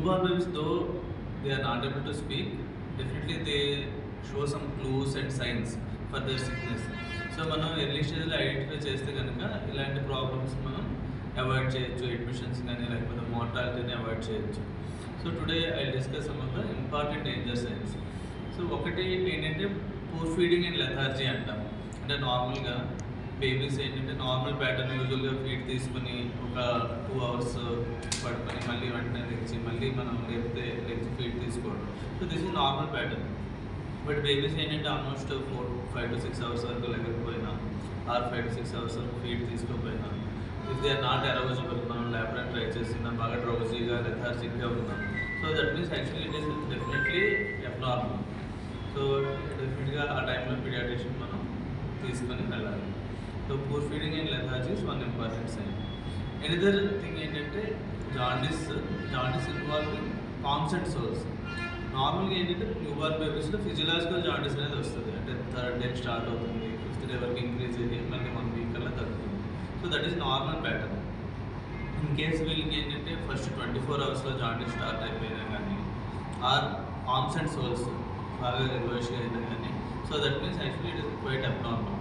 newborn babies, though they are not able to speak, definitely they show some clues and signs for their sickness. So మనం early స్టేజ్లో identify చేస్తే కనుక ఇలాంటి problems మనం avoid చేయొచ్చు, admissions కానీ లేకపోతే మోర్టాలిటీని అవాయిడ్ చేయొచ్చు. So today I discuss some of the important danger science. So ఒకటి ఏంటంటే పూర్ ఫీడింగ్ అండ్ లెథార్జీ అంటాం. అంటే నార్మల్గా బేబీస్ ఏంటంటే నార్మల్ ప్యాటర్న్ యూజువల్గా ఫీడ్ తీసుకుని ఒక 2 hours పడుకొని మళ్ళీ వెంటనే లెగ్చి మళ్ళీ మనం లేకపోతే లెగ్చి ఫీడ్ తీసుకోవడం. So this is normal pattern. But babies ఏంటంటే ఆల్మోస్ట్ 5 to 6 hours వరకు లేకపోయినా ఆర్ 5 to 6 hours వరకు ఫీడ్ తీసుకోకపోయినా, if they are not arousable, మనం ల్యాబ్రాన్ ట్రై చేసిన బాగా డ్రౌజీగా లెథార్జిక్గా ఉన్నాం, so that means actually it is definitely abnormal. So డెఫినెట్గా ఆ టైంలో పీడియాట్రిషియన్ మనం తీసుకొని వెళ్ళాలి. So poor feeding and lethargy is one important sign. Another thing ఏంటంటే jaundice involving palms and souls. నార్మల్గా ఏంటంటే న్యూబార్న్ బేబీస్లో ఫిజియలాజికల్ జాండిస్ అనేది వస్తుంది. అంటే 3rd day స్టార్ట్ అవుతుంది, 5th day వరకు ఇంక్రీజ్ అయ్యి మళ్ళీ 1 week కల్లా తగ్గుతుంది. So that is normal pattern. In case వీళ్ళకి ఏంటంటే ఫస్ట్ 24 hours జాండిస్ స్టార్ట్ అయిపోయినా కానీ ఆర్ పామ్స్ అండ్ సోల్స్ బాగా రెగ్యులర్గా అయినా కానీ, so that means actually it is quite abnormal.